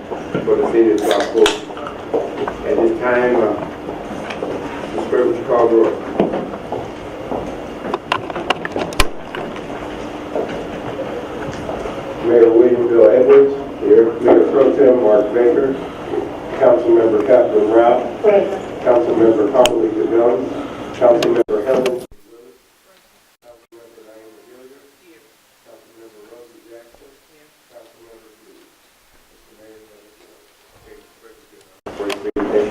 for the city of South Florida. At this time, Ms. Clerk, would you call the roll? Mayor William Bill Edwards, here. Mayor Pro Tem Mark Baker, Councilmember Catherine Rao, Councilmember Carmelita Jones, Councilmember Helen, Councilmember Naima Hilliard, Councilmember Rosie Jackson, Councilmember Blue. Mr. Mayor,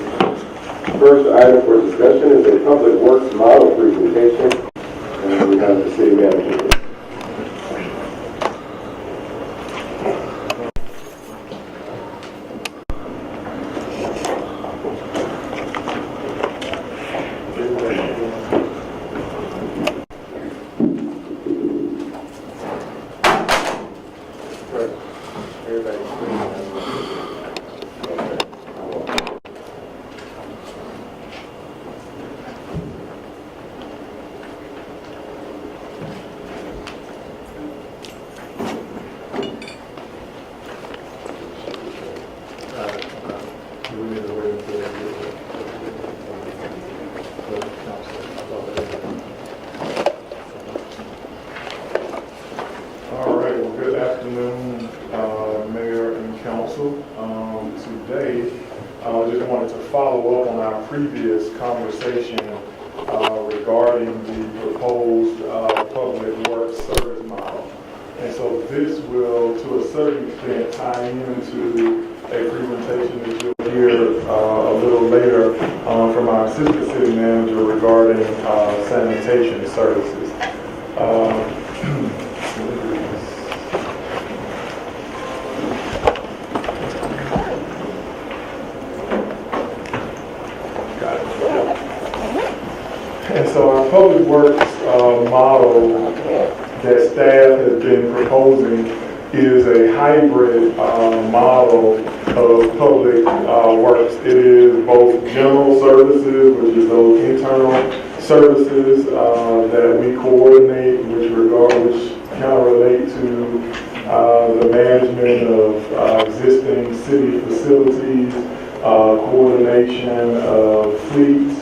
first item for discussion is a public works model presentation, and we have the city manager. Today, I just wanted to follow up on our previous conversation regarding the proposed public works service model. And so this will, to a certain extent, tie into a presentation that you'll hear a little later from our assistant city manager regarding sanitation services. And so our public works model that staff has been proposing is a hybrid model of public works. It is both general services, which is those internal services that we coordinate, which kind of relate to the management of existing city facilities, coordination of fleet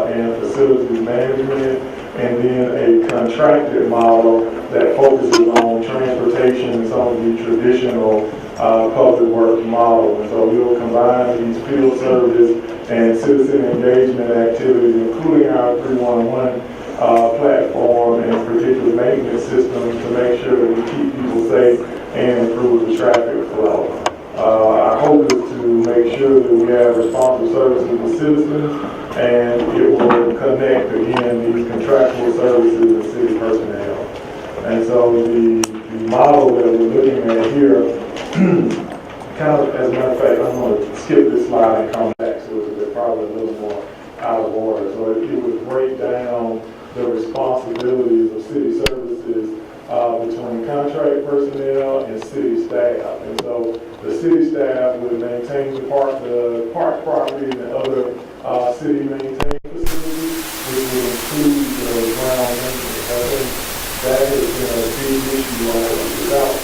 and facilities management, and then a contracted model that focuses on transportation and some of the traditional public works models. And so we'll combine these field service and citizen engagement activities, including our 311 platform and predictive maintenance systems, to make sure that we keep people safe and improve the traffic flow. Our hope is to make sure that we have responsive services to citizens, and it will connect, again, these contractual services and city personnel. And so the model that we're looking at here, kind of, as a matter of fact, I'm going to skip this slide and come back to it, because it's probably a little more out of order. So it would break down the responsibilities of city services between contract personnel and city staff. And so the city staff would maintain the park property and other city maintained facilities, which will include the ground maintenance. I think that has been a big issue without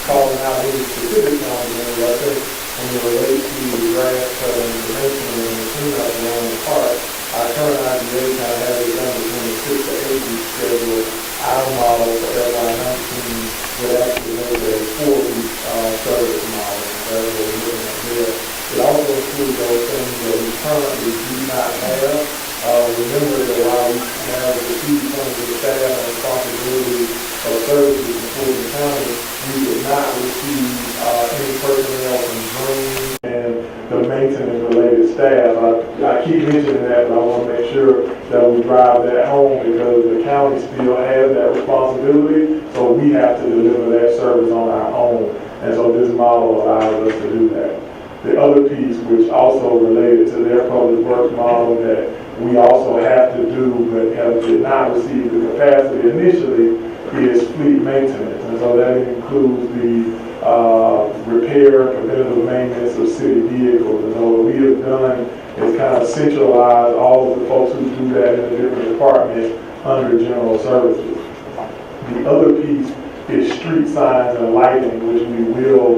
calling out any specific numbers. I think when it relates to the grass cutting, the maintenance, and the cleanup around the park, our current IDA kind of has it done between a 6 to 8 week schedule. Our model for FY19 would actually make a 4-week service model. That's what we're looking at there. It also includes those things that we currently do not have. Remember that while we have received some of the staff and responsibility of services in Fulton County, we did not receive any personnel from Green and the maintenance-related staff. I keep mentioning that, but I want to make sure that we drive that home, because the county still has that responsibility, so we have to deliver that service on our own. And so this model allows us to do that. The other piece, which also related to their public works model that we also have to do but did not receive the capacity initially, is fleet maintenance. And so that includes the repair and preventative maintenance of city vehicles. And so what we have done is kind of centralize all of the folks who do that in the different departments under general services. The other piece is street signs and lighting, which we will,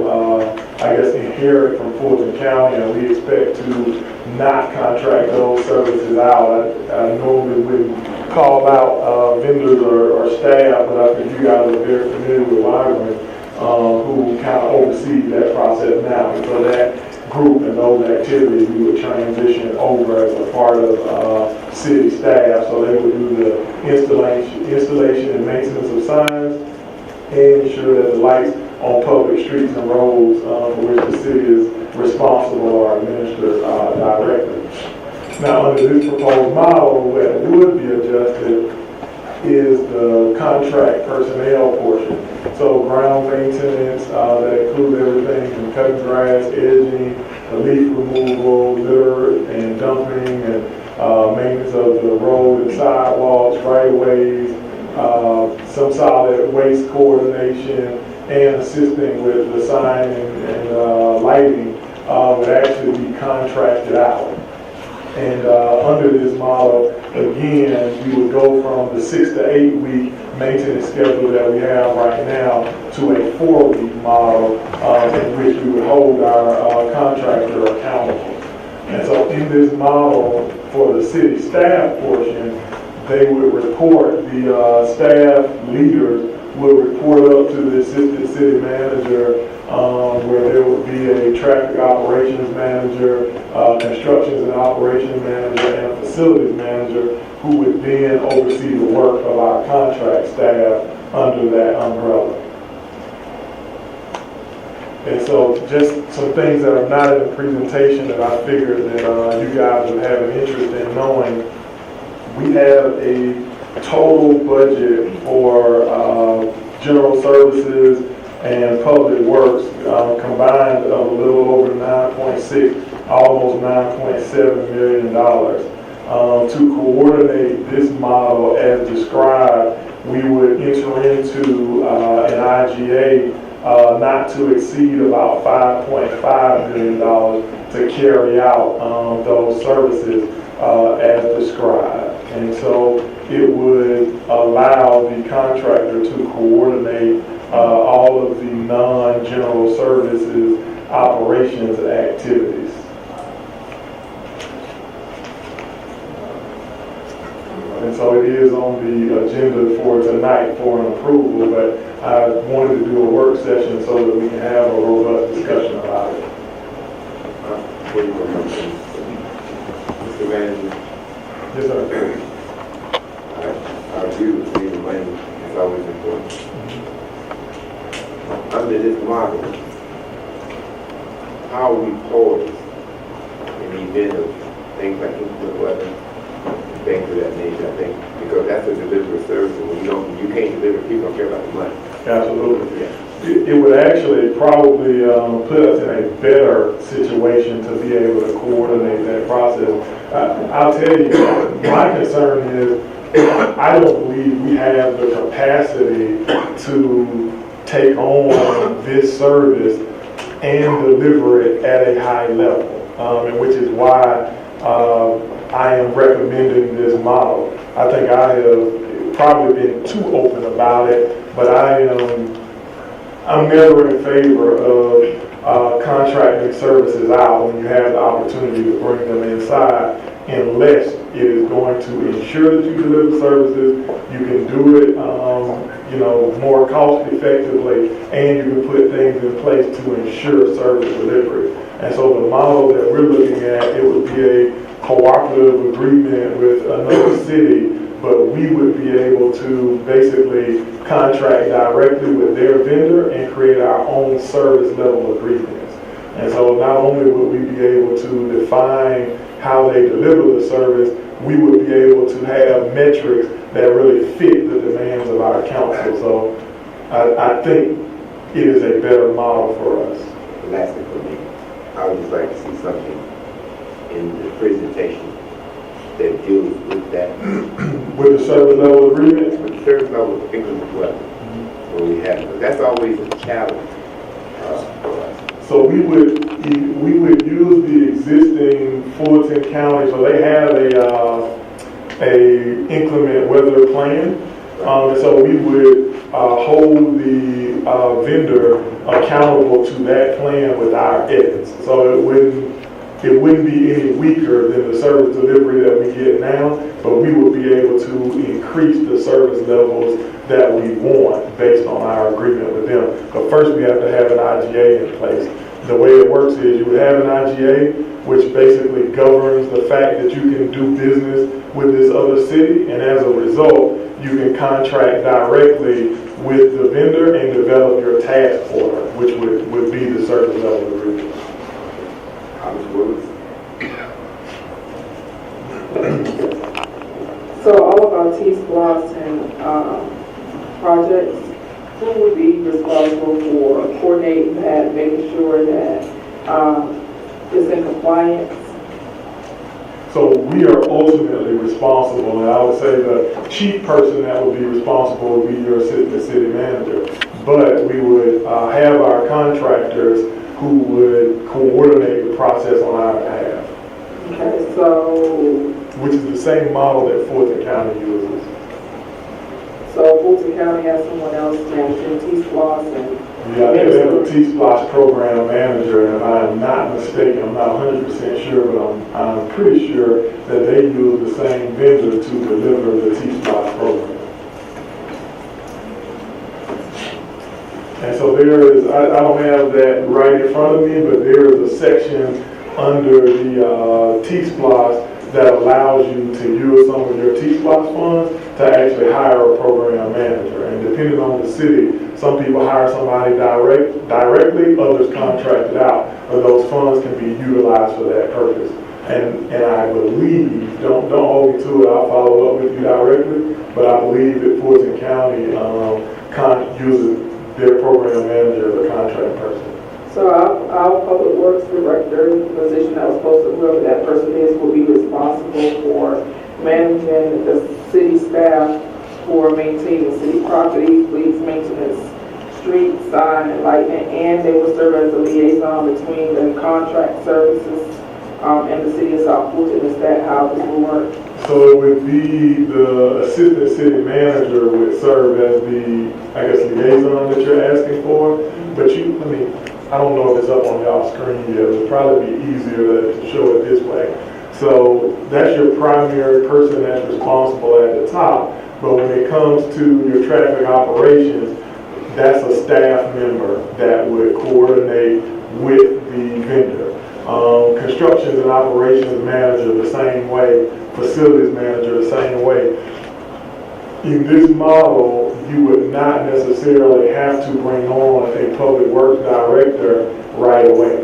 inherit inherit from Fulton County, and we expect to not contract those services out. I normally wouldn't call out vendors or staff, but I think you guys are very familiar with Wyvern, who kind of oversee that process now. And so that group and those activities, we would transition over as a part of city staff. So they would do the installation and maintenance of signs and ensure that the lights on public streets and roads for which the city is responsible or administered directly. Now, under this proposed model, what would be adjusted is the contract personnel portion. So ground maintenance, that includes everything from cutting grass, edging, leaf removal, litter and dumping, and maintenance of the road and sidewalks, right-of-ways, some solid waste coordination, and assisting with the sign and lighting would actually be contracted out. And under this model, again, we would go from the 6 to 8 week maintenance schedule that we have right now to a 4-week model in which we would hold our contractor accountable. And so in this model, for the city staff portion, they would report, the staff leaders would report up to the assistant city manager, where there would be a traffic operations manager, constructions and operations manager, and a facilities manager who would then oversee the work of our contract staff under that umbrella. And so just some things that are not in the presentation that I figured that you guys would have an interest in knowing. We have a total budget for general services and public works combined of a little over 9.6, almost $9.7 million. To coordinate this model as described, we would enter into an IGA not to exceed about $5.5 million to carry out those services as described. And so it would allow the contractor to coordinate all of the non-general services operations activities. And so it is on the agenda for tonight for an approval, but I wanted to do a work session so that we can have a robust discussion about it. Mr. Manager, Yes, sir. our view of leaving money is always important. Under this model, how are we poised in the event of things like nuclear weapons, things of that nature, I think, because that's a deliberate service, and when you can't deliver, people don't care about the money. Absolutely. Yeah. It would actually probably put us in a better situation to be able to coordinate that process. I'll tell you, my concern is I don't believe we have the capacity to take on this service and deliver it at a high level, and which is why I am recommending this model. I think I have probably been too open about it, but I'm never in favor of contracting services out when you have the opportunity to bring them inside, unless it is going to ensure that you deliver services, you can do it more cost effectively, and you can put things in place to ensure service delivery. And so the model that we're looking at, it would be a cooperative agreement with another city, but we would be able to basically contract directly with their vendor and create our own service level agreements. And so not only would we be able to define how they deliver the service, we would be able to have metrics that really fit the demands of our council. So I think it is a better model for us. And lastly for me, I would just like to see something in the presentation that deals with that. With the service level agreement? With the service level agreement as well, when we have it. That's always a challenge for us. So we would use the existing Fulton County, so they have a inclement weather plan. And so we would hold the vendor accountable to that plan with our edits. So it wouldn't be any weaker than the service delivery that we get now, but we would be able to increase the service levels that we want based on our agreement with them. But first we have to have an IGA in place. The way it works is you would have an IGA, which basically governs the fact that you can do business with this other city, and as a result, you can contract directly with the vendor and develop your task order, which would be the service level agreement. So all of our T-SPLOST and projects, who would be responsible for coordinating that, making sure that it's in compliance? So we are ultimately responsible, and I would say the chief person that would be responsible would be your assistant city manager. But we would have our contractors who would coordinate the process on our behalf. Okay, so... Which is the same model that Fulton County uses. So Fulton County has someone else managing T-SPLOST and... Yeah, they have a T-SPLOST program manager, and if I'm not mistaken, I'm not 100% sure, but I'm pretty sure that they use the same vendor to deliver the T-SPLOST program. And so there is, I don't have that right in front of me, but there is a section under the T-SPLOST that allows you to use some of your T-SPLOST funds to actually hire a program manager. And depending on the city, some people hire somebody directly, others contract it out, or those funds can be utilized for that purpose. And I believe, don't hold me to it, I'll follow up with you directly, but I believe that Fulton County uses their program manager as a contract person. So our public works director, the position that was supposed to, whoever that person is, will be responsible for managing the city staff for maintaining city property, police maintenance, street, sign, and lighting, and they will serve as a liaison between the contract services and the city of South Fulton. Is that how this will work? So it would be the assistant city manager would serve as the, I guess, liaison that you're asking for. But I don't know if it's up on y'all's screen yet. It would probably be easier to show it this way. So that's your primary person that's responsible at the top. But when it comes to your traffic operations, that's a staff member that would coordinate with the vendor. Constructions and operations manager the same way, facilities manager the same way. In this model, you would not necessarily have to bring on a public works director right away.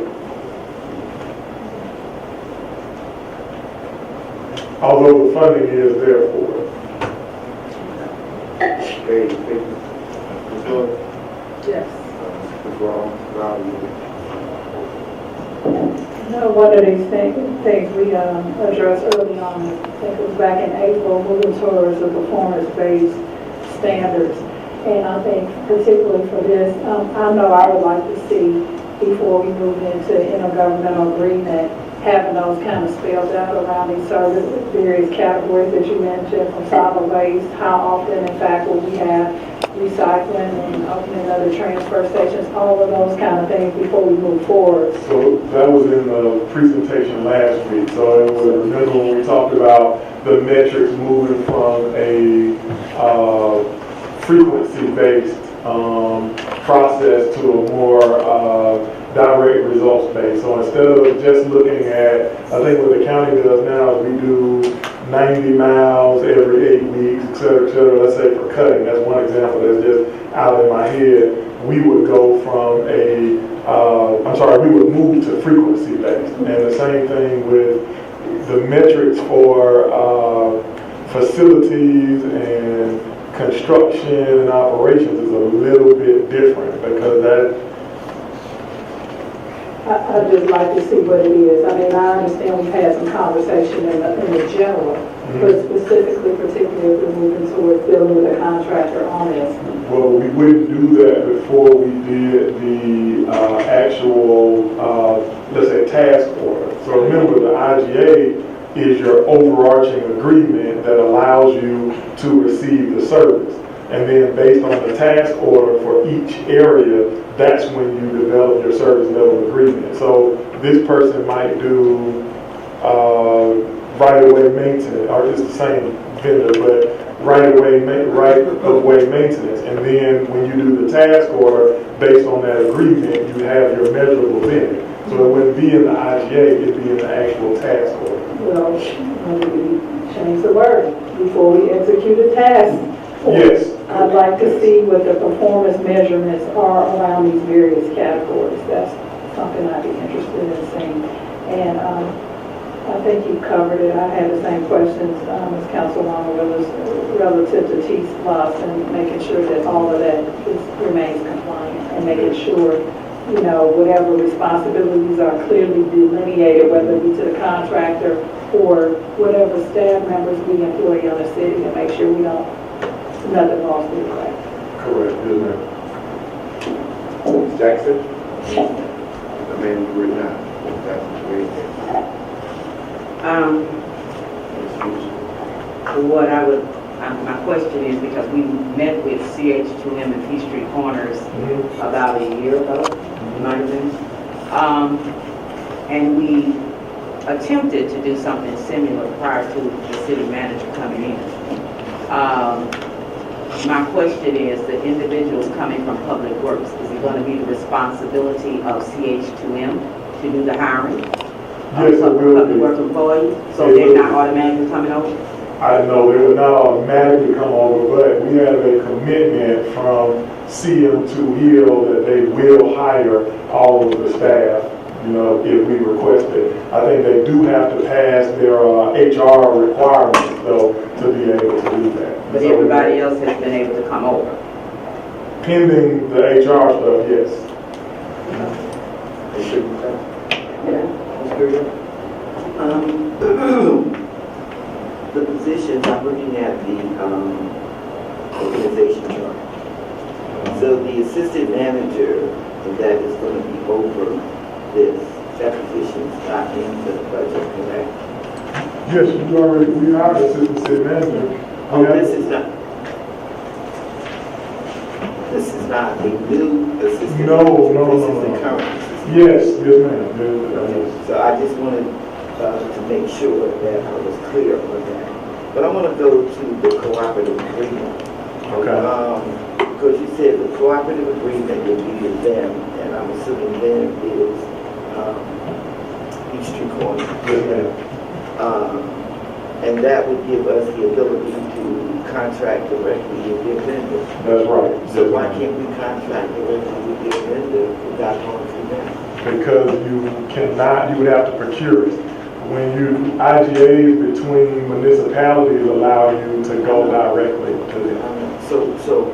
Although the funding is there for it. Yes. One of these things we addressed early on, I think it was back in April, moving towards the performance-based standards. And I think particularly for this, I know I would like to see, before we move into intergovernmental agreement, having those kind of spelled out around these various categories that you mentioned, from solid waste, how often in fact will we have recycling and opening other transfer stations, all of those kind of things before we move forward. So that was in the presentation last week. So it was, remember when we talked about the metrics moving from a frequency-based process to a more direct results-based. So instead of just looking at, I think what the county does now is we do 90 miles every 8 weeks, et cetera, let's say for cutting. That's one example that's just out in my head. We would go from we would move to frequency-based. And the same thing with the metrics for facilities and construction and operations is a little bit different because that I'd just like to see what it is. I mean, I understand we've had some conversation in the general, but specifically, particularly if we're moving towards dealing with a contractor on this. Well, we wouldn't do that before we did the actual, let's say, task order. So remember, the IGA is your overarching agreement that allows you to receive the service. And then based on the task order for each area, that's when you develop your service level agreement. So this person might do right-of-way maintenance, or it's the same vendor, but right-of-way maintenance. And then when you do the task order, based on that agreement, you have your measurable vendor. So it wouldn't be in the IGA, it'd be in the actual task order. Well, maybe we change the word before we execute a task. Yes. I'd like to see what the performance measurements are around these various categories. That's something I'd be interested in seeing. And I think you covered it. I had the same questions as Councilwoman Willis relative to T-SPLOST and making sure that all of that remains compliant and making sure, you know, whatever responsibilities are clearly delineated, whether it be to the contractor or whatever staff members we employ on the city, and make sure we don't, nothing lost in the crack. Correct, yes, ma'am. Ms. Jackson? I mean, you were not. That's the way it is. What I would, my question is, because we met with CH2M and Peachtree Corners about a year ago, might have been, and we attempted to do something similar prior to the city manager coming in. My question is, the individuals coming from Public Works, is it going to be the responsibility of CH2M to do the hiring? Yes, it will Public be. Works employees, so It they're will not be. automatically coming over? I know they would not automatically come over, but we have a commitment from CM2 Hill that they will hire all of the staff, you know, if we request it. I think they do have to pass their HR requirements, though, to be able to do that. But So, everybody else has been able to come over. pending the HR stuff, yes. The positions, I'm looking at the organization chart. So the assistant manager that is going to be over this, that position is not into the budget, correct? Yes, we hired an assistant city manager. Oh, this is not a new assistant No, manager. no, This no, is the no. current assistant. Yes, ma'am. Yes. So I just wanted to make sure that I was clear on that. But I want to go to the cooperative agreement. Okay. Because you said the cooperative agreement will be with them, and I'm assuming them is Peachtree Corners. Yes, ma'am. And that would give us the ability to contract directly with their vendor. That's right. So Yes, why ma'am. can't we contract directly with their vendor without going through them? Because you cannot, you would have to procure it. When IGAs between municipalities allow you to go directly to them. So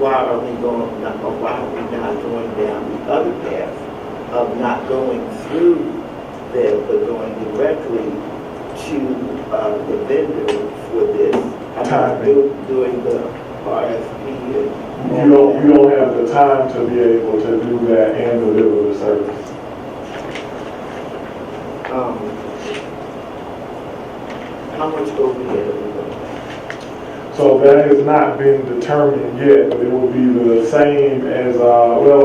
why are we not going down the other path of not going through them, but going directly to the vendor for this? Doing the RFP You don't have the time to be able to do that and deliver the service. How much overhead are we going? So that has not been determined yet, but it will be the same as,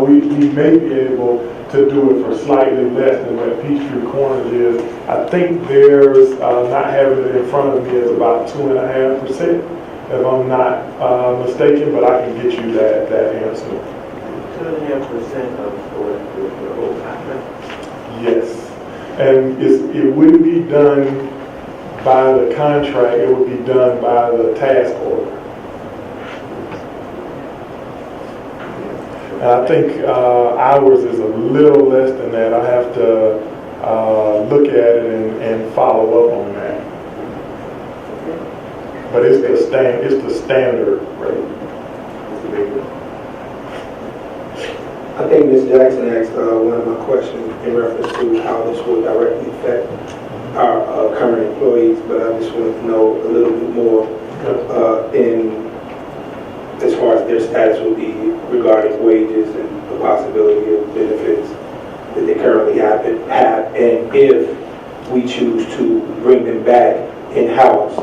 we may be able to do it for slightly less than what Peachtree Corners is. I think there's, not having it in front of me, is about 2.5%, if I'm not mistaken, but I can get you that answer. 2.5% of the whole contract? Yes. And it wouldn't be done by the contract, it would be done by the task order. And I think ours is a little less than that. I have to look at it and follow up on that. But it's the standard rate. I think Ms. Jackson asked one of my questions in reference to how this will directly affect our current employees, but I just wanted to know a little bit more as far as their status will be regarding wages and the possibility of benefits that they currently have, and if we choose to bring them back in-house,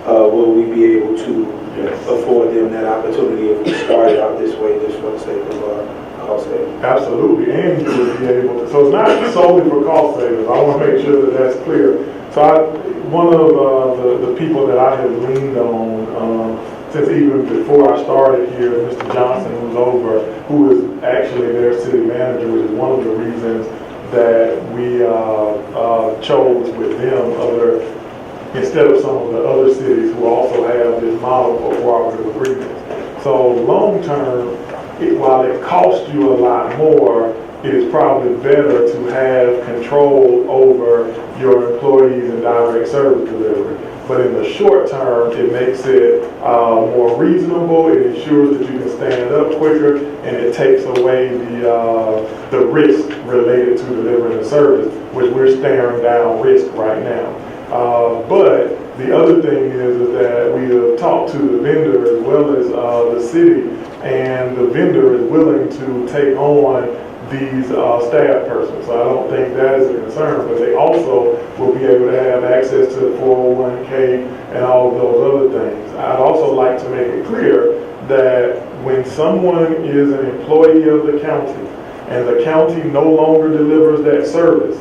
will we be able to Yes. afford them that opportunity if we started out this way, just for the sake of cost savings. Absolutely, and you would be able to, so it's not solely for cost savings, I want to make sure that that's clear. So one of the people that I have leaned on, since even before I started here, Mr. Johnson, who is actually their city manager, which is one of the reasons that we chose with them instead of some of the other cities who also have this model for cooperative agreements. So long term, while it costs you a lot more, it is probably better to have control over your employees and direct service delivery. But in the short term, it makes it more reasonable, it ensures that you can stand up quicker, and it takes away the risk related to delivering the service, which we're staring down risk right now. But the other thing is that we have talked to the vendor as well as the city, and the vendor is willing to take on these staff persons. So I don't think that is a concern, but they also will be able to have access to the 401k and all of those other things. I'd also like to make it clear that when someone is an employee of the county and the county no longer delivers that service,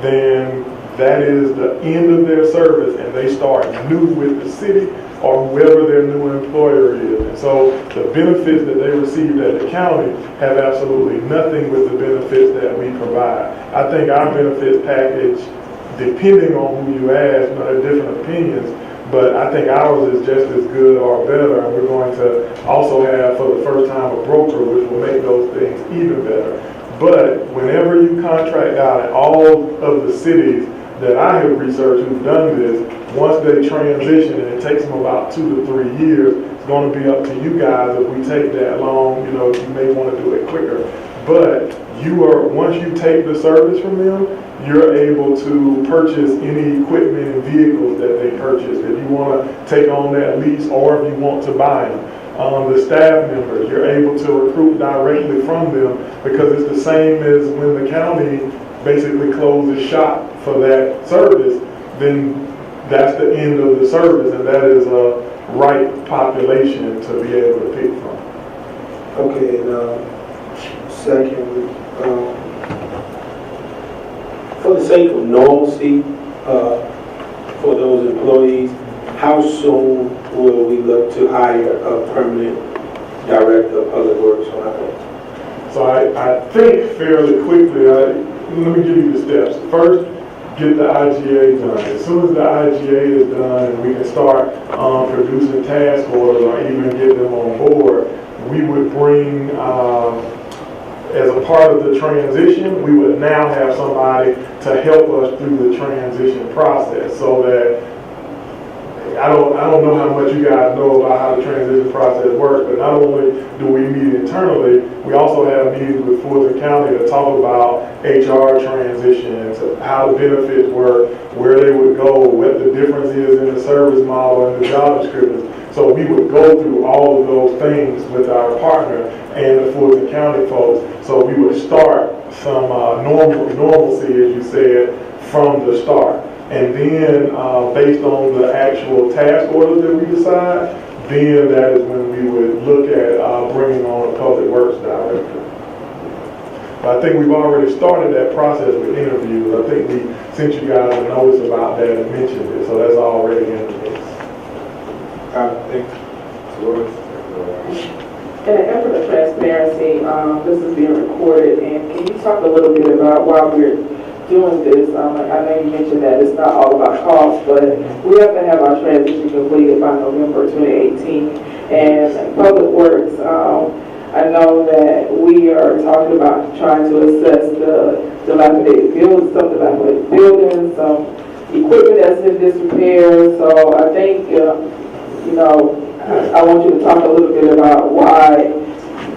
then that is the end of their service and they start new with the city or whoever their new employer is. And so the benefits that they received at the county have absolutely nothing with the benefits that we provide. I think our benefits package, depending on who you ask, there are different opinions, but I think ours is just as good or better, and we're going to also have for the first time a broker which will make those things even better. But whenever you contract out at all of the cities that I have researched who've done this, once they transition, and it takes them about 2 to 3 years, it's going to be up to you guys if we take that long, you may want to do it quicker. But once you take the service from them, you're able to purchase any equipment and vehicles that they purchase. If you want to take on that lease or if you want to buy them. The staff members, you're able to recruit directly from them because it's the same as when the county basically closes shop for that service, then that's the end of the service, and that is a right population to be able to pick from. Okay, and secondly, for the sake of normalcy for those employees, how soon will we look to hire a permanent director of public works on our own? So I think fairly quickly, let me give you the steps. First, get the IGA done. As soon as the IGA is done and we can start producing task orders or even get them on board, we would bring, as a part of the transition, we would now have somebody to help us through the transition process so that I don't know how much you guys know about how the transition process works, but not only do we meet internally, we also have meetings with Fulton County to talk about HR transitions, how the benefits work, where they would go, what the difference is in the service model and the job descriptions. So we would go through all of those things with our partner and the Fulton County folks. So we would start some normalcy, as you said, from the start. And then based on the actual task orders that we decide, then that is when we would look at bringing on a public works director. But I think we've already started that process with interviews. I think we sent you guys a notice about that and mentioned it, so that's already in the mix. In an effort of transparency, this is being recorded, and can you talk a little bit about why we're doing this? I know you mentioned that it's not all about cost, but we have to have our transition completed by November 2018. And Public Works, I know that we are talking about trying to assess the dilapidated buildings, some dilapidated buildings, some equipment that's in disrepair. So I think, I want you to talk a little bit about why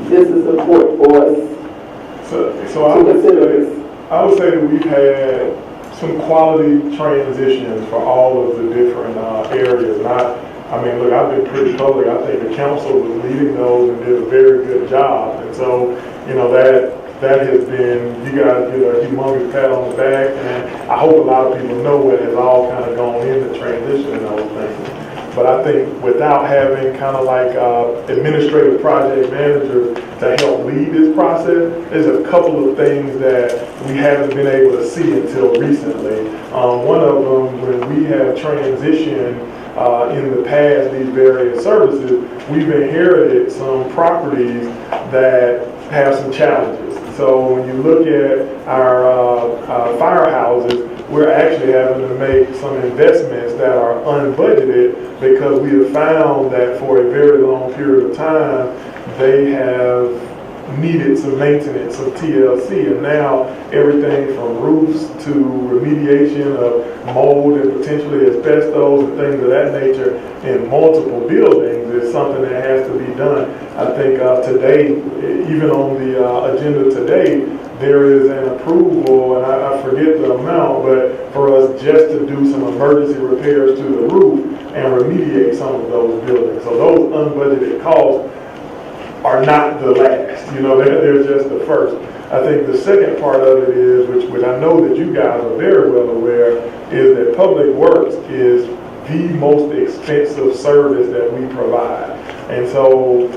this is important for us to consider this. I would say that we've had some quality transitions for all of the different areas. I've been pretty public. I think the council was leading those and did a very good job. And so, that has been, you guys get a humongous pat on the back. And I hope a lot of people know what has all kind of gone into transitioning those things. But I think without having kind of like administrative project managers to help lead this process, there's a couple of things that we haven't been able to see until recently. One of them, when we have transitioned in the past these various services, we've inherited some properties that have some challenges. So when you look at our firehouses, we're actually having to make some investments that are unbudgeted because we have found that for a very long period of time, they have needed some maintenance, some TLC, and now everything from roofs to remediation of mold and potentially asbestos and things of that nature in multiple buildings is something that has to be done. I think today, even on the agenda today, there is an approval, and I forget the amount, but for us just to do some emergency repairs to the roof and remediate some of those buildings. So those unbudgeted costs are not the last, you know, they're just the first. I think the second part of it is, which I know that you guys are very well aware, is that Public Works is the most expensive service that we provide. And so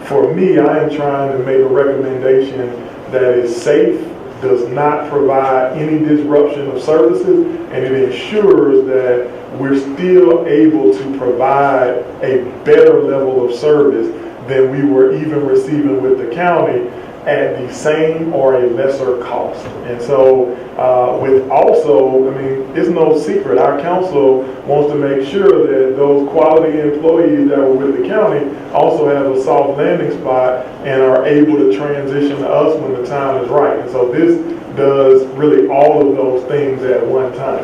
for me, I am trying to make a recommendation that is safe, does not provide any disruption of services, and it ensures that we're still able to provide a better level of service than we were even receiving with the county at the same or a lesser cost. And so with also, I mean, it's no secret, our council wants to make sure that those quality employees that were with the county also have a soft landing spot and are able to transition to us when the time is right. And so this does really all of those things at one time,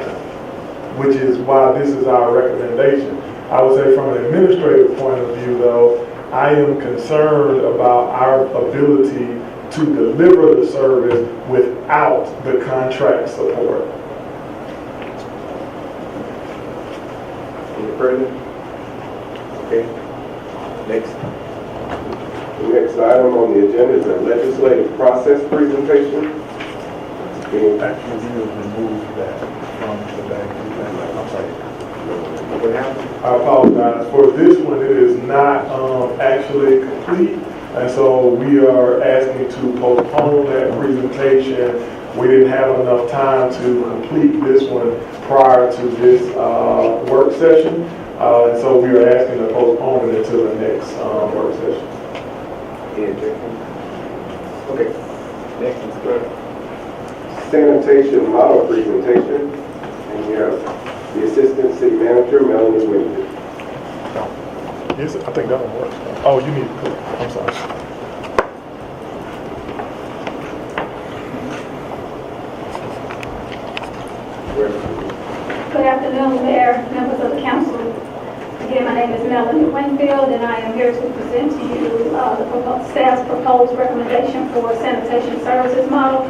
which is why this is our recommendation. I would say from an administrative point of view though, I am concerned about our ability to deliver the service without the contract support. Any further? Okay. Next. The next item on the agenda is a legislative process presentation. Actually, we have removed that from today. I'm sorry. What happened? I apologize. For this one, it is not actually complete, and so we are asking to postpone that presentation. We didn't have enough time to complete this one prior to this work session, and so we are asking to postpone it until the next work session. Any objection? Okay. Next, Mr. Clerk. Sanitation model presentation, and we have the Assistant City Manager, Melanie Winter. Yes, I think that one works. Oh, you need to click. I'm sorry. Good afternoon, Mayor, members of the council. Again, my name is Melanie Winfield, and I am here to present to you the staff's proposed recommendation for sanitation services model.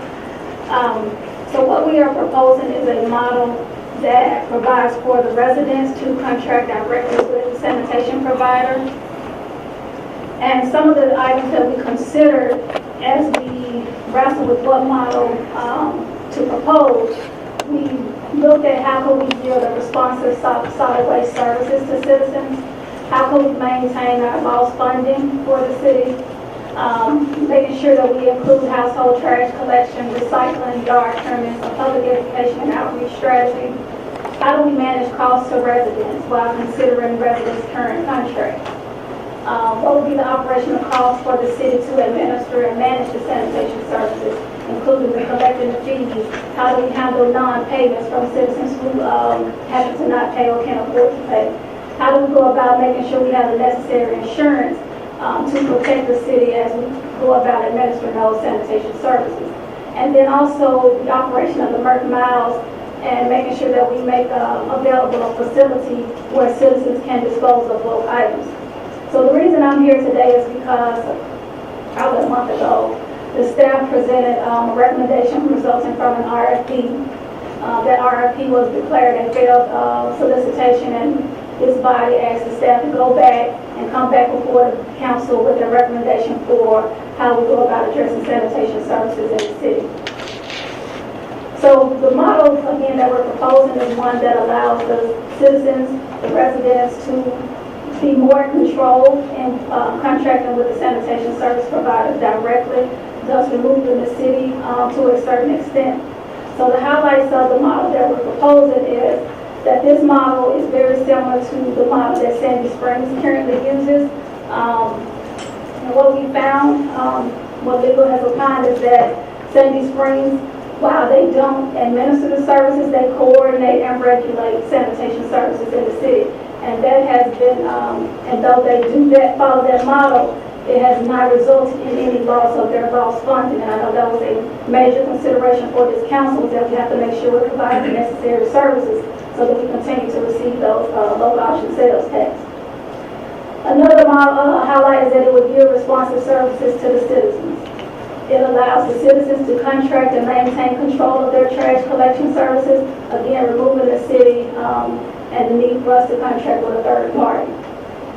So what we are proposing is a model that provides for the residents to contract directly with the sanitation provider. And some of the items that we considered as we wrestle with what model to propose, we looked at how could we yield a responsive solid waste services to citizens, how could we maintain our lost funding for the city, making sure that we include household trash collection, recycling, yard trimming, a public education and outreach strategy. How do we manage costs to residents while considering residents' current contracts? What would be the operational cost for the city to administer and manage the sanitation services, including the collecting of fees? How do we handle non-payments from citizens who happen to not pay or can't afford to pay? How do we go about making sure we have the necessary insurance to protect the city as we go about administering those sanitation services? And then also the operation of the Merck Miles and making sure that we make available a facility where citizens can dispose of bulk items. So the reason I'm here today is because about a month ago, the staff presented a recommendation resulting from an RFP. That RFP was declared a failed solicitation, and this body asked the staff to go back and come back before the council with a recommendation for how we go about addressing sanitation services in the city. So the model, again, that we're proposing is one that allows the citizens, the residents to be more in control and contracting with the sanitation service providers directly, thus removing the city to a certain extent. So the highlights of the model that we're proposing is that this model is very similar to the model that Sandy Springs currently uses. And what we found, what legal has opined is that Sandy Springs, while they don't administer the services, they coordinate and regulate sanitation services in the city. And that has been, and though they do that, follow that model, it has not resulted in any loss of their lost funding. And I know that was a major consideration for this council, is that we have to make sure we provide the necessary services so that we continue to receive those local option sales tax. Another model highlight is that it would give responsive services to the citizens. It allows the citizens to contract and maintain control of their trash collection services, again, removing the city and the need for us to contract with a third party.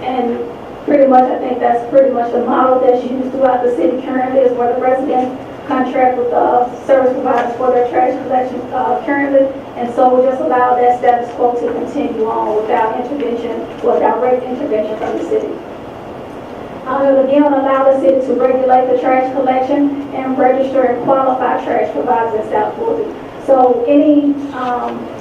And pretty much, I think that's pretty much the model that's used throughout the city currently, is where the residents contract with the service providers for their trash collection currently. And so we just allow that status quo to continue on without intervention or direct intervention from the city. It would again allow the city to regulate the trash collection and register and qualify trash providers in South Fulton. So any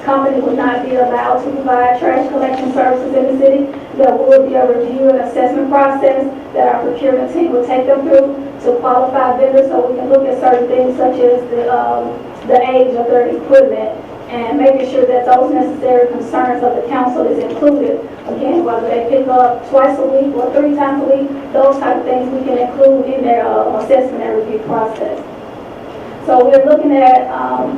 company would not be allowed to provide trash collection services in the city. There will be a review and assessment process that our procurement team will take them through to qualify vendors, so we can look at certain things such as the age of their equipment and making sure that those necessary concerns of the council is included. Again, whether they pick up twice a week or 3 times a week, those type of things we can include in their assessment and review process. So we're looking at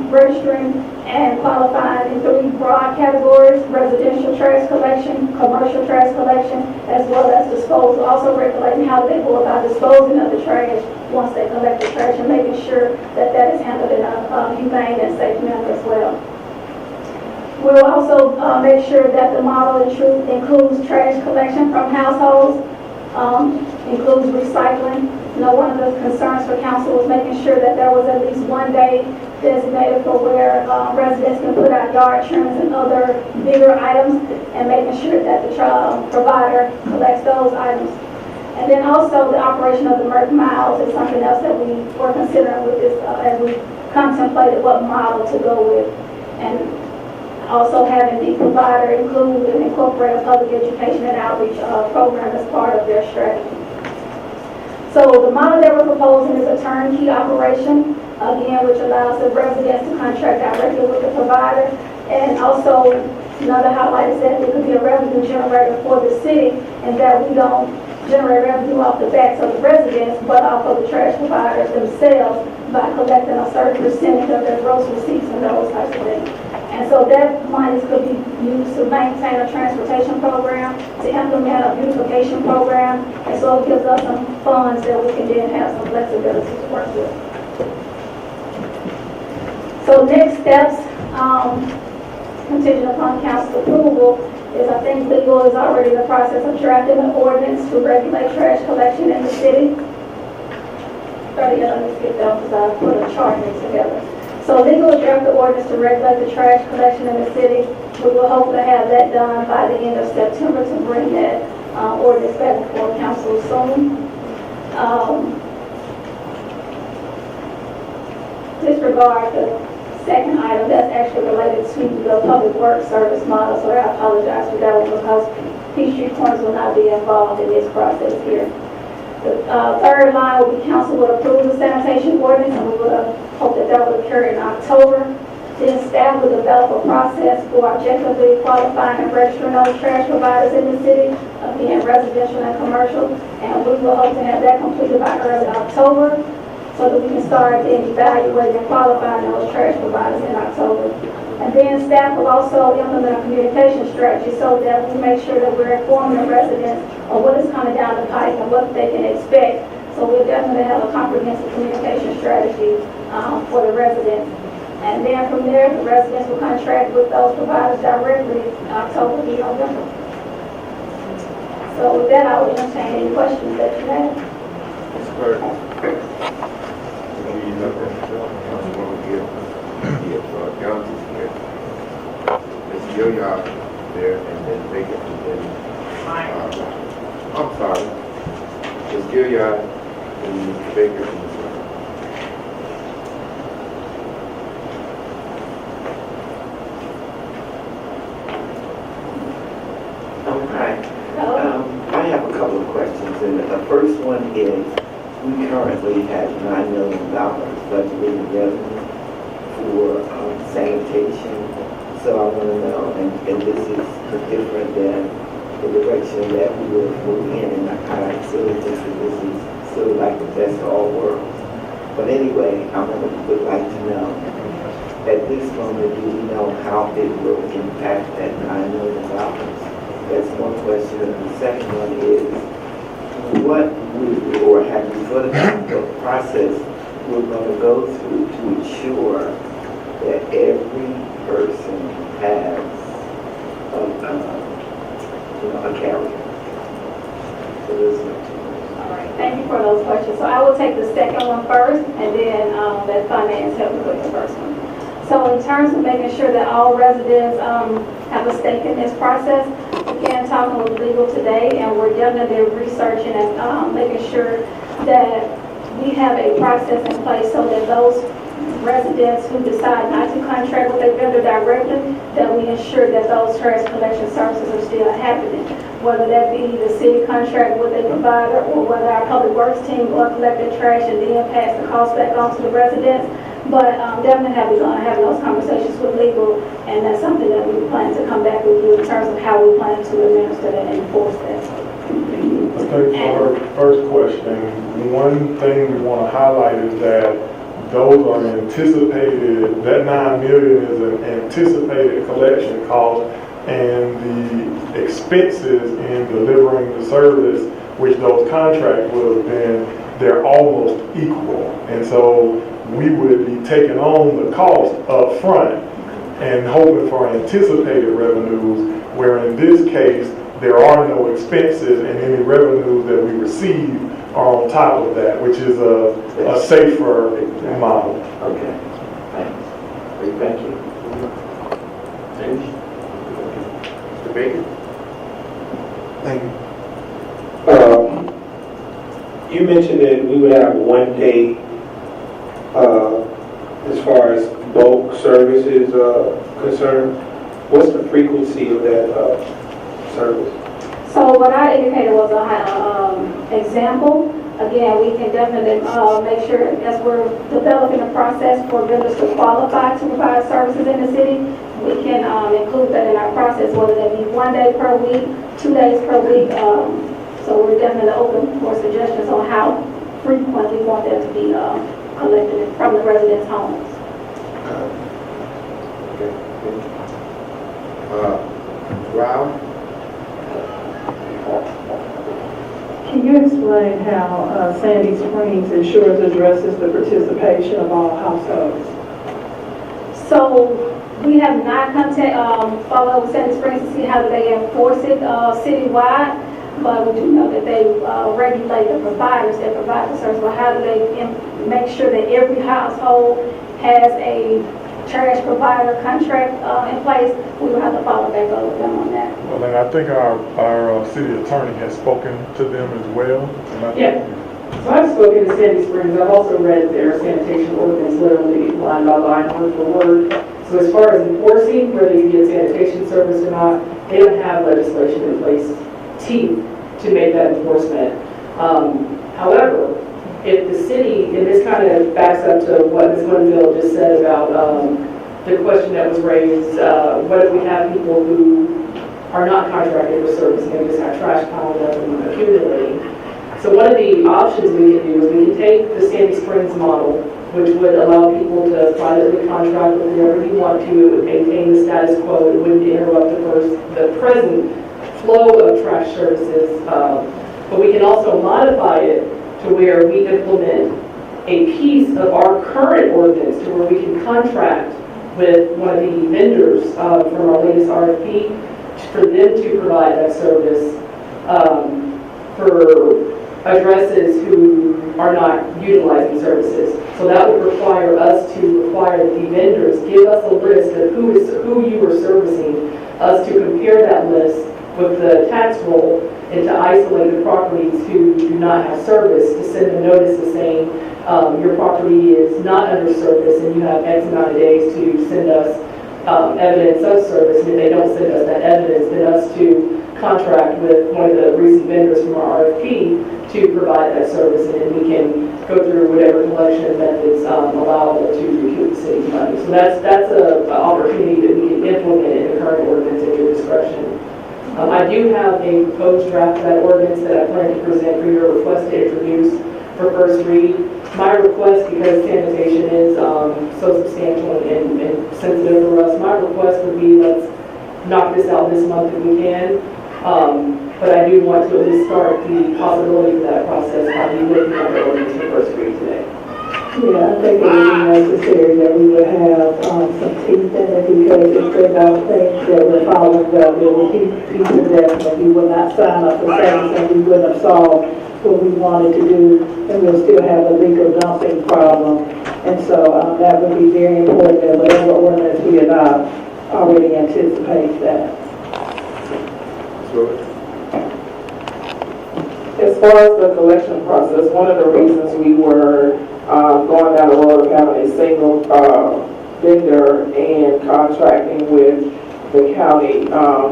registering and qualifying in 3 broad categories: residential trash collection, commercial trash collection, as well as disposal. Also regulating how they go about disposing of the trash once they collect the trash, and making sure that that is handled in a humane and safe manner as well. We'll also make sure that the model includes trash collection from households, includes recycling. You know, one of the concerns for council was making sure that there was at least one day designated for where residents can put out yard trims and other bigger items, and making sure that the provider collects those items. And then also the operation of the Merc Miles is something else that we were considering with this as we contemplated what model to go with. And also having the provider include and incorporate a public education and outreach program as part of their strategy. So the model that we're proposing is a turnkey operation, again, which allows the residents to contract directly with the provider. And also, another highlight is that it could be a revenue generator for the city, and that we don't generate revenue off the backs of the residents, but off of the trash providers themselves by collecting a certain percentage of their gross receipts and those types of things. And so that money could be used to maintain a transportation program, to implement a beautification program, and so it gives us some funds that we can then have some flexibility to work with. So next steps, contingent upon council approval, is I think legal is already in the process of drafting an ordinance to regulate trash collection in the city. Let me skip down because I put a chart together. So legal will draft the ordinance to regulate the trash collection in the city. We will hope to have that done by the end of September to bring that ordinance back before council soon. Disregard the second item, that's actually related to the public works service model, so I apologize for that one because Peachtree Corners will not be involved in this process here. The third line will be council will approve the sanitation ordinance, and we will hope that will occur in October. Then staff will develop a process for objectively qualifying and registering those trash providers in the city, again, residential and commercial, and we will hope to have that completed by early October, so that we can start then evaluating and qualifying those trash providers in October. And then staff will also implement a communication strategy so that we make sure that we're informing the residents of what is coming down the pipe and what they can expect. So we'll definitely have a comprehensive communication strategy for the residents. And then from there, the residents will contract with those providers directly in October through November. So with that, I will entertain any questions that you have. Mr. Burton. We need to know that, Gilliard there, and then Baker, and then, I'm sorry, Ms. Gilliard, and Mr. Baker, and Ms. Brown. Hi. I have a couple of questions, and the first one is, we currently have $9 million budgeted in revenue for sanitation. So I want to know, and this is different than the direction that we were moving in, and I sort of think that this is sort of like the best of all worlds. But anyway, I would like to know, at this moment, do we know how it will impact that $9 million? That's one question. And the second one is, what we, or have you thought about the process we're going to go through to ensure that every person has a carrier? So there's no two. All right, thank you for those questions. So I will take the second one first, and then let finance help me with the first one. So in terms of making sure that all residents have a stake in this process, again, talking with legal today, and we're definitely researching and making sure that we have a process in place so that those residents who decide not to contract with a vendor directly, that we ensure that those trash collection services are still happening. Whether that be the city contract with a provider, or whether our public works team go and collect the trash and then pass the cost back on to the residents. But definitely having those conversations with legal, and that's something that we plan to come back with you in terms of how we plan to administer that and enforce that. I think for our first question, one thing we want to highlight is that those are anticipated, that $9 million is an anticipated collection cost, and the expenses in delivering the service, which those contracts would have been, they're almost equal. And so we would be taking on the cost up front and hoping for anticipated revenues, where in this case, there are no expenses, and any revenues that we receive are on top of that, which is a safer model. Okay, thanks. Great, thank you. Mr. Baker? Thank you. You mentioned that we would have 1 day as far as bulk services concerned. What's the frequency of that service? So what I indicated was an example. Again, we can definitely make sure, as we're developing a process for vendors to qualify to provide services in the city, we can include that in our process, whether that be 1 day per week, 2 days per week. So we're definitely open for suggestions on how frequently we want that to be collected from the residents' homes. Okay. Brown? Can you explain how Sandy Springs Insurance addresses the participation of all households? So we have not followed up with Sandy Springs to see how they enforce it citywide, but we do know that they regulate the providers that provide the service. But how do they make sure that every household has a trash provider contract in place? We will have to follow back up with them on that. Well, and I think our city attorney has spoken to them as well. Yeah. So I've spoken to Sandy Springs. I've also read their sanitation ordinance literally line by line, word for word. So as far as enforcing whether you get sanitation service or not, they don't have legislation in place to make that enforcement. However, if the city, and this kind of backs up to what Ms. Winfield just said about the question that was raised, what if we have people who are not contracted for service and they just have trash piling up and accumulating? So one of the options we can do is we can take the Sandy Springs model, which would allow people to privately contract with whoever you want to. It would maintain the status quo. It wouldn't interrupt the present flow of trash services. But we can also modify it to where we implement a piece of our current ordinance to where we can contract with one of the vendors from our latest RFP for them to provide that service for addresses who are not utilizing services. So that would require us to require the vendors give us a list of who you are servicing us to compare that list with the tax roll and to isolate the properties who do not have service, to send a notice to saying, your property is not under service and you have X amount of days to send us evidence of service. And if they don't send us that evidence, then us to contract with one of the recent vendors from our RFP to provide that service, and then we can go through whatever collection methods allowable to recoup the city's money. So that's an opportunity that we can implement in the current ordinance at your discretion. I do have a proposed draft of that ordinance that I plan to present for your request to introduce for first read. My request, because sanitation is so substantial and sensitive for us, my request would be, let's knock this out this month if we can. But I do want to at least start the possibility of that process by looking at the ordinance for first read today. Yeah, I think it would be necessary that we would have some teeth in it, because if they don't think that we're following the little pieces that we will not sign up for service, and we wouldn't have solved what we wanted to do, and we'll still have a legal dumping problem. And so that would be very important that whatever ordinance we adopt already anticipates that. As far as the collection process, one of the reasons we were going down the road of having a single vendor and contracting with the county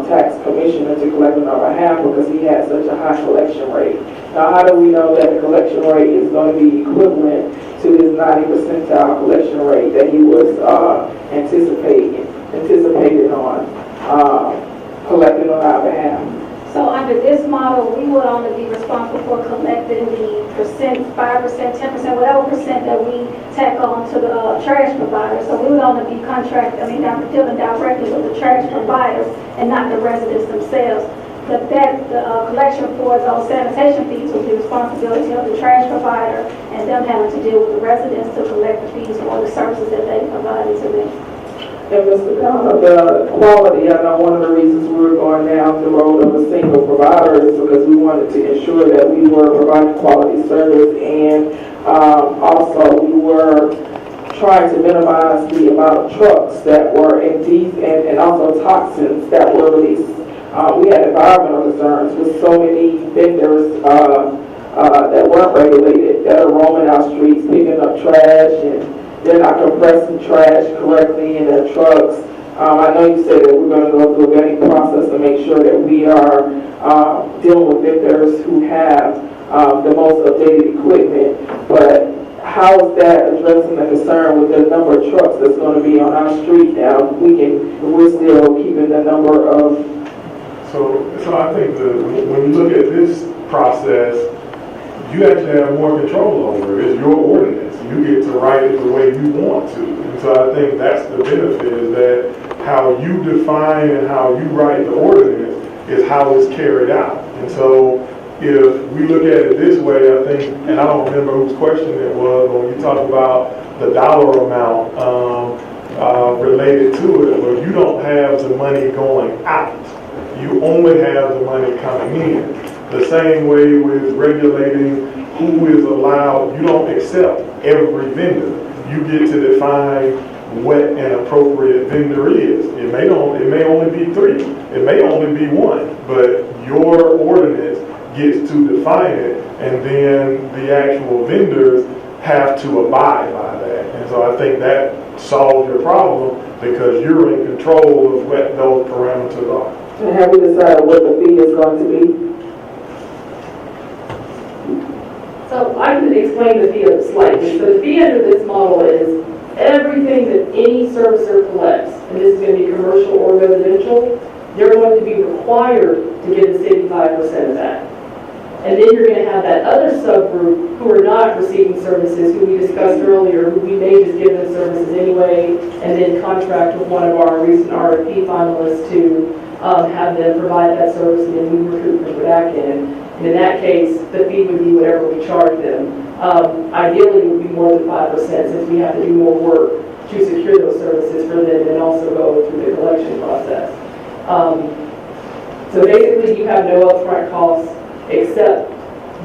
tax commissioner to collect on our behalf, because he had such a high collection rate. Now, how do we know that the collection rate is going to be equivalent to his 90 percentile collection rate that he was anticipated on collecting on our behalf? So under this model, we would only be responsible for collecting the percent, 5%, 10%, whatever percent that we tack on to the trash provider. So we would only be dealing directly with the trash providers and not the residents themselves. But the collection for those sanitation fees would be the responsibility of the trash provider, and them having to deal with the residents to collect the fees for the services that they provided to them. And Mr. Connor, the quality, I know one of the reasons we were going down the road of a single provider is because we wanted to ensure that we were providing quality service, and also we were trying to minimize the amount of trucks that were and also toxins that were released. We had environmental concerns with so many vendors that weren't regulated, that are roaming our streets, picking up trash, and they're not compressing trash correctly in their trucks. I know you said that we're going to go through a vetting process to make sure that we are dealing with vendors who have the most updated equipment, but how is that addressing the concern with the number of trucks that's going to be on our street now? We're still keeping the number of. So I think when you look at this process, you actually have more control over it. It's your ordinance. You get to write it the way you want to. And so I think that's the benefit, is that how you define and how you write the ordinance is how it's carried out. And so if we look at it this way, I think, and I don't remember whose question it was, when you talk about the dollar amount related to it, where you don't have the money going out. You only have the money coming in. The same way with regulating who is allowed, you don't accept every vendor. You get to define what an appropriate vendor is. It may only be 3. It may only be 1, but your ordinance gets to define it, and then the actual vendors have to abide by that. And so I think that solves your problem, because you're in control of what those parameters are. And have we decided what the fee is going to be? So I can explain the fee slightly. So the fee under this model is everything that any servicer collects, and this is going to be commercial or residential, they're going to be required to give the city 5% of that. And then you're going to have that other subgroup who are not receiving services, who we discussed earlier, who we may just give them services anyway, and then contract with one of our recent RFP finalists to have them provide that service, and then we recruit them back in. And in that case, the fee would be whatever we charge them. Ideally, it would be more than 5%, since we have to do more work to secure those services for them and also go through the collection process. So basically, you have no upfront costs except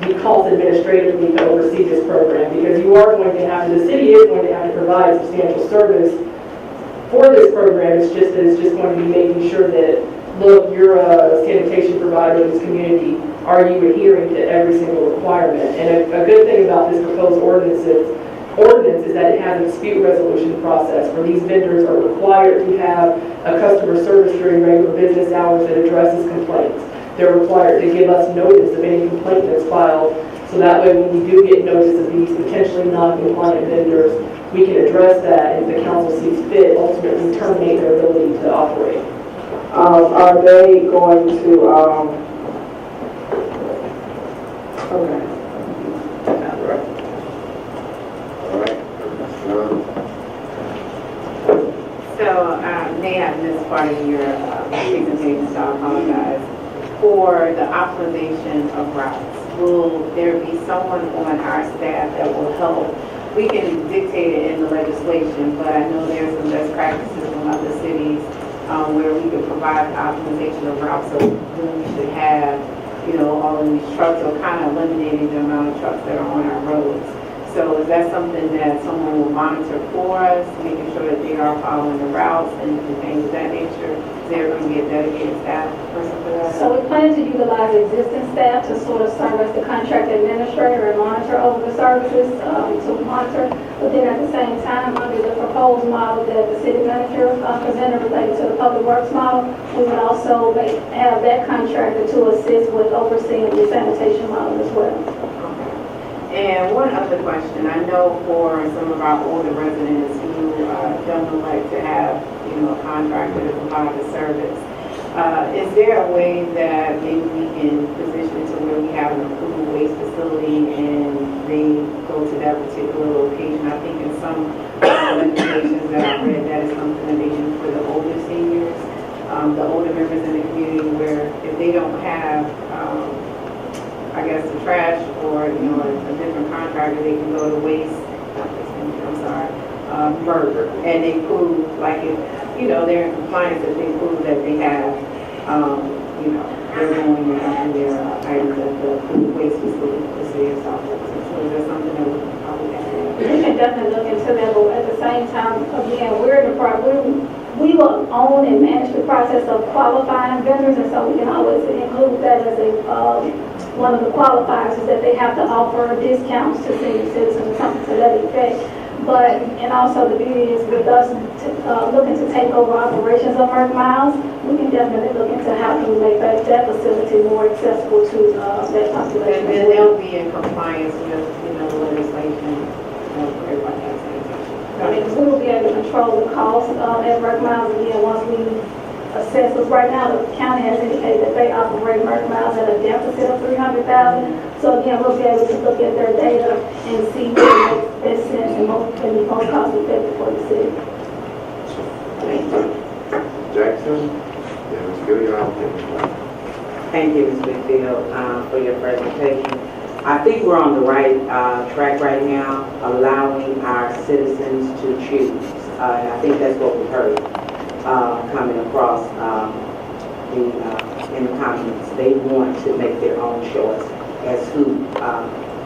the cost administratively to oversee this program, because you are going to have, the city is going to have to provide substantial service for this program. It's just that it's just going to be making sure that, look, you're a sanitation provider in this community. Are you adhering to every single requirement? And a good thing about this proposed ordinance is that it has a dispute resolution process where these vendors are required to have a customer service during regular business hours that addresses complaints. They're required to give us notice of any complaint that's filed, so that way when we do get notice of these potentially non-compliant vendors, we can address that, and if the council sees fit, ultimately terminate their ability to operate. Are they going to, okay. All right. So, may I miss part of your presentation, so I apologize. For the optimization of routes, will there be someone on our staff that will help? We can dictate it in the legislation, but I know there's some best practices from other cities where we could provide the optimization of routes. So then we should have, all of these trucks, or kind of eliminating the amount of trucks that are on our roads. So is that something that someone will monitor for us, making sure that they are following the routes and things of that nature? Is there going to be a dedicated staff person for that? So we plan to utilize existing staff to sort of serve as the contract administrator and monitor over the services to monitor. But then at the same time, under the proposed model that the city manager presented related to the public works model, we would also have that contractor to assist with overseeing the sanitation model as well. And one other question, I know for some of our older residents who don't like to have, a contractor to provide the service, is there a way that maybe we can position it to where we have an approved waste facility and they go to that particular location? I think in some legislations that I've read, that is something that they do for the older seniors, the older members in the community, where if they don't have I guess the trash or a different contractor, they can go to waste. Murder, and they prove like if they're in compliance, if they prove that they have they're going and their items at the waste facility for the city of South Texas. So is that something that we can probably add? We can definitely look into that, but at the same time, again, we will own and manage the process of qualifying vendors, and so we can always include that as one of the qualifiers is that they have to offer discounts to senior citizens or something to that effect. But, and also the beauty is with us looking to take over operations of Merck Miles, we can definitely look into how can we make that facility more accessible to that population. And then they'll be in compliance with, the legislation of everybody else. I mean, because we will be able to control the cost at Merck Miles again once we assess. Because right now the county has indicated that they operate Merck Miles at a deficit of $300,000. So again, we'll be able to look at their data and see what makes best sense and be most cost effective for the city. Jackson, Ms. Gilliard. Thank you, Ms. Whitfield, for your presentation. I think we're on the right track right now, allowing our citizens to choose. And I think that's what we heard coming across in the comments. They want to make their own choice as who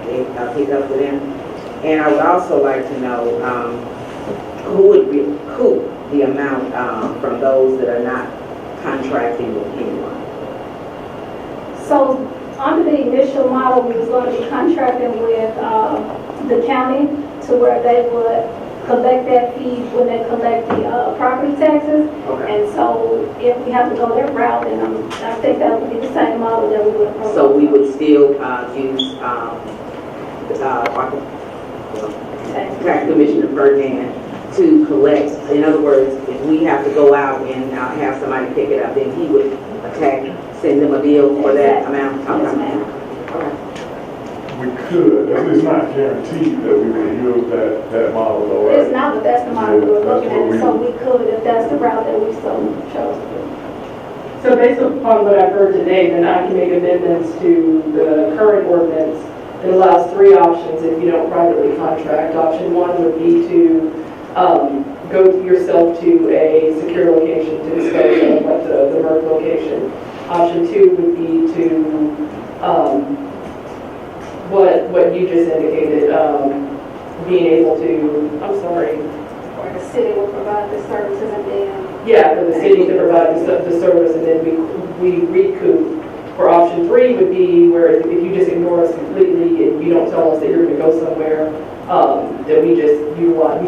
they pick up for them. And I would also like to know who would recoup the amount from those that are not contracting with anyone. So under the initial model, we was going to be contracting with the county to where they would collect that fee when they collect the property taxes. Okay. And so if we have to go that route, then I think that would be the same model that we would approach. So we would still use Tax Commissioner Ferdinand to collect. In other words, if we have to go out and have somebody pick it up, then he would send them a bill for that amount. Yes, ma'am. We could. It's not guaranteed that we would use that model though, right? It's not, but that's the model Yeah, we're that's looking what at, so we could, if that's the route that we so chose to do. So based upon what I've heard today, then I can make amendments to the current ordinance. It allows three options if you don't privately contract. Option one would be to go yourself to a secure location to dispose of, like the Merck location. Option two would be to what you just indicated, being able to, I'm sorry, city will provide the services and then. Yeah, for the city to provide the service, and then we recoup. For option 3 would be where if you just ignore us completely, and you don't tell us that you're gonna go somewhere, then we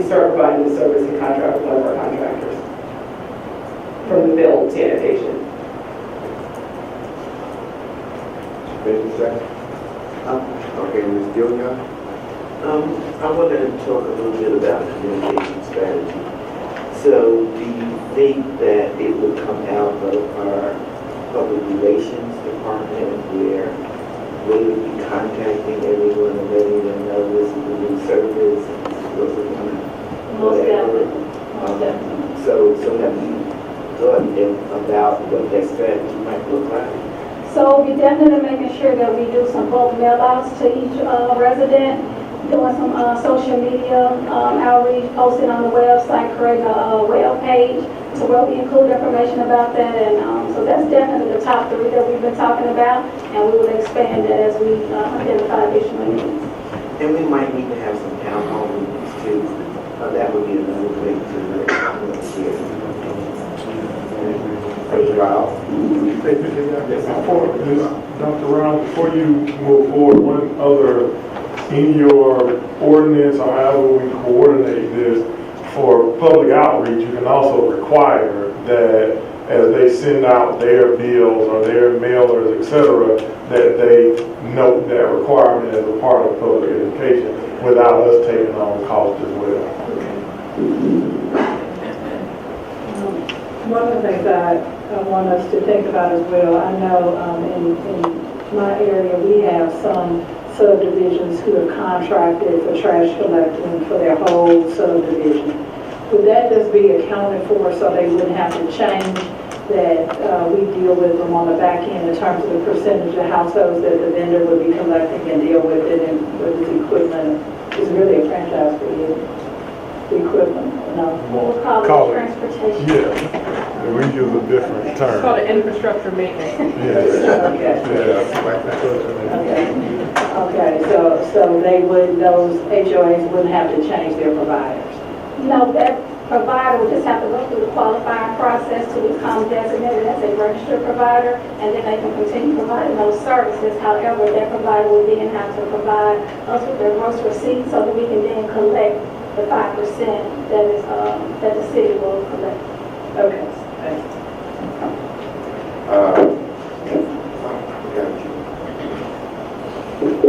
start providing the service and contract with one of our contractors from the build sanitation. Okay, Ms. Gillian? I wanted to talk a little bit about communication strategy. So do you think that it would come out of our public relations department where we would be contacting everyone and letting them know this is the new service and this is what's going on? Most definitely. Most definitely. So have you thought about what that strategy might look like? So we're definitely making sure that we do some bulk mail outs to each resident, doing some social media outreach, posting on the website, creating a web page to where we include information about that. And so that's definitely the top 3 that we've been talking about, and we will expand that as we identify additional needs. And we might need to have some town hall meetings too. That would be another way to let everyone hear. Dr. Brown, before you move forward, one other, in your ordinance or however we coordinate this, for public outreach, you can also require that as they send out their bills or their mailers, etc., that they note that requirement as a part of public education without us taking on cost as well. One of the things that I want us to think about as well, I know in my area, we have some subdivisions who are contracted for trash collecting for their whole subdivision. Would that just be accounted for so they wouldn't have to change that we deal with them on the back end in terms of the percentage of households that the vendor would be collecting and deal with it and with his equipment? It's really a franchise for you, the equipment, no? We'll call it transportation. Yeah, we use a different It's called term. an infrastructure maintenance. Yeah. Okay, so those HOAs wouldn't have to change their providers? No, that provider will just have to go through the qualifying process to become designated as a registered provider, and then they can continue providing those services. However, that provider will then have to provide us with their gross receipts so that we can then collect the 5% that the city will collect. Okay, thanks.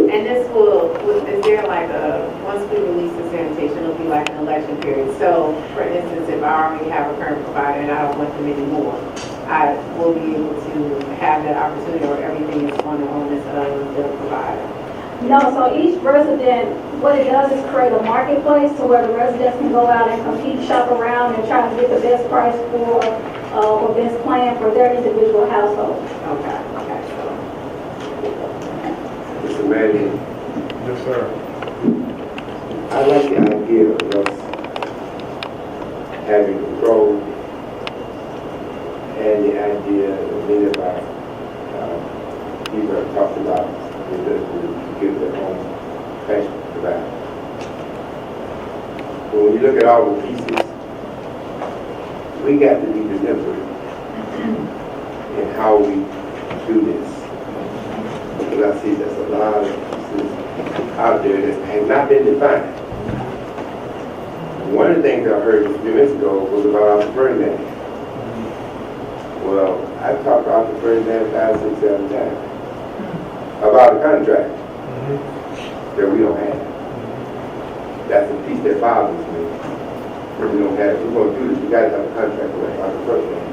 And this is there like once we release the sanitation, it'll be like an election period. So, for instance, if I already have a current provider and I don't want them anymore, I will be able to have that opportunity, or everything is on the onus of the provider. No, so each resident, what it does is create a marketplace to where the residents can go out and compete, shop around, and try to get the best price for or best plan for their individual household. Okay, so. Mr. Manning, Yes, sir. I like the idea of us having control and the idea that many of our people have talked about the ability to give their own passion to that. But when you look at all the pieces, we got to be deliberate in how we do this. Because I see there's a lot of pieces out there that have not been defined. One of the things I heard just a few minutes ago was about Arthur Ferdinand. Well, I've talked to Arthur Ferdinand 5, 6, 7 times about a contract that we don't have. That's the piece that bothers me. If we don't have it, if we're going to do this, we got to have a contract with Arthur Ferdinand.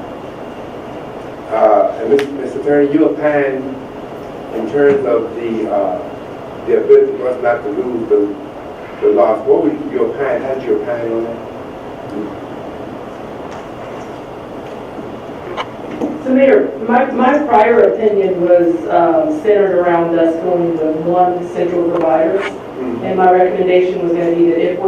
And Mr. Attorney, you opined in terms of the ability for us not to lose the loss. What would you opine? How did you opine on that? So Mayor, my prior opinion was centered around us going with one central provider. And my recommendation was going to be that if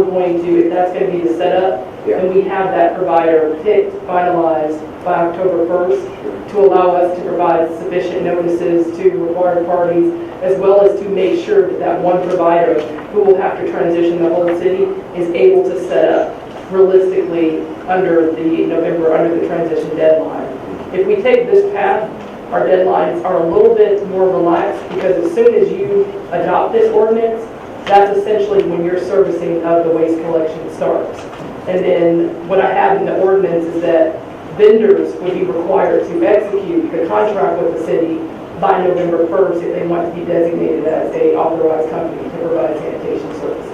that's going to be the setup, then we have that provider picked, finalized by October 1st to allow us to provide sufficient notices to required parties, as well as to make sure that that one provider who will have to transition the whole city is able to set up realistically under the transition deadline. If we take this path, our deadlines are a little bit more relaxed because as soon as you adopt this ordinance, that's essentially when your servicing of the waste collection starts. And then what I have in the ordinance is that vendors would be required to execute the contract with the city by November 1st if they want to be designated as a authorized company to provide sanitation services.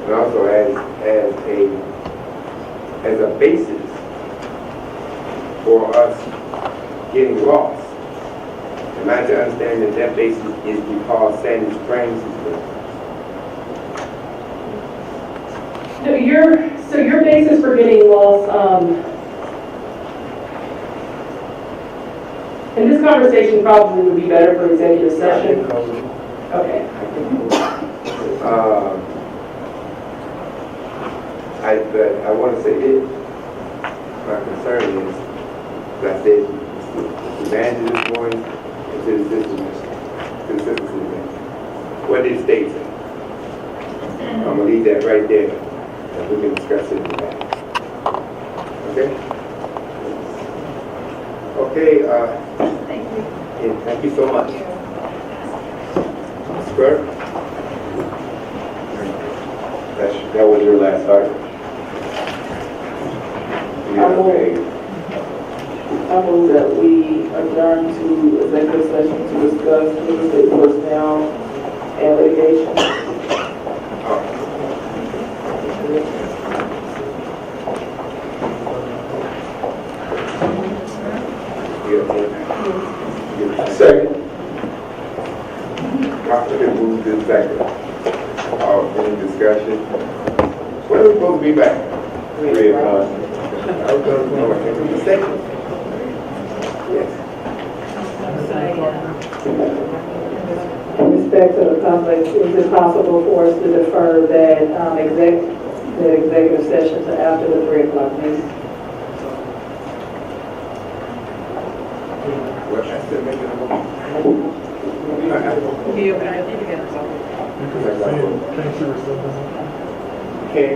And also as a basis for us getting lost. Am I to understand that that basis is because Sandy Springs is there? So your basis for getting lost, and this conversation probably would be better for executive session. Okay. But I want to say this. My concern is, like I said, the manager this morning, and to the consistency. What did the state say? I'm going to leave that right there, and we can discuss it in the back. Okay? Okay, Thank you. yeah, thank you so much. Mr. Burke? That was your last item. I move that we adjourn to executive session to discuss real estate personnel and litigation. Second. Properly moved in second. Any discussion? When are we supposed to be back? 3 o'clock. Second. Yes. In respect to the public, is it possible for us to defer that executive session to after the 3 o'clock meeting? Okay.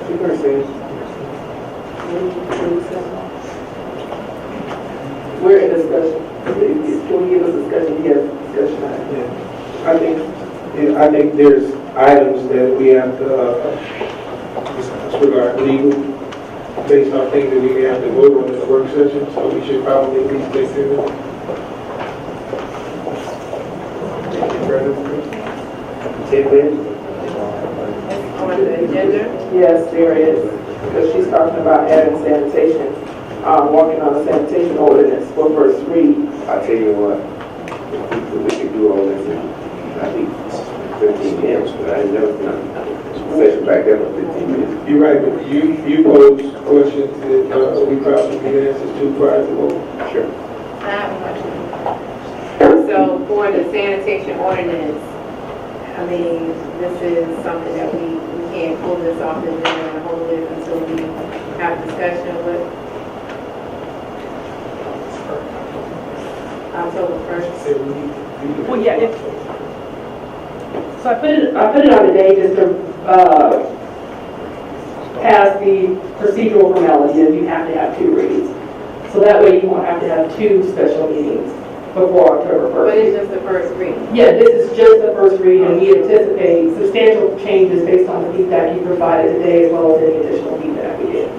You can say. We're in discussion. Can we give us discussion? Yes, discussion. I think there's items that we have to discuss regarding legal, based on things that we have to vote on in the work session, so we should probably at least take care of it. On the agenda? Yes, there is, because she's talking about adding sanitation, working on a sanitation ordinance for first read. I tell you what, we could do all this in, I think, 15 minutes, but I never session back there for 15 minutes. You're right, but you pose questions that we probably get answers to prior to vote. Sure. I have a question. So for the sanitation ordinance, I mean, this is something that we can't pull this off the agenda and hold it until we have discussion with October 1st. Well, yeah, so I put it on the day just to pass the procedural formality of you have to have 2 reads. So that way you won't have to have 2 special meetings before October 1st. But it's just the first read. Yeah, this is just the first read, and we anticipate substantial changes based on the feedback you provided today, as well as any additional feedback we get.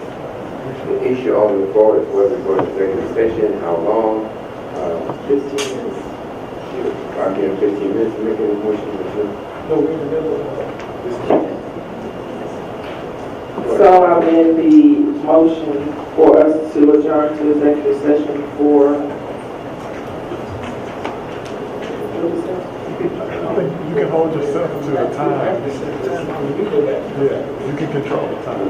The issue on the floor is whether it's going to executive session, how long, 15 minutes. I'm getting 15 minutes to make any motion. No, we're in the middle of So I'm in the motion for us to adjourn to executive session for. I think you can hold yourself to the time. Yeah, you can control the time.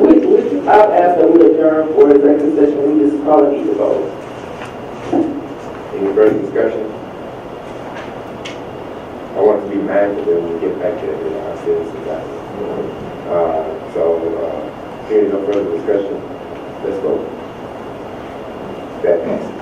I've asked that we adjourn for executive session, we just probably need to vote. Any further discussion? I want to be mindful that when we get back to our citizens. Hearing no further discussion, let's vote. That passes.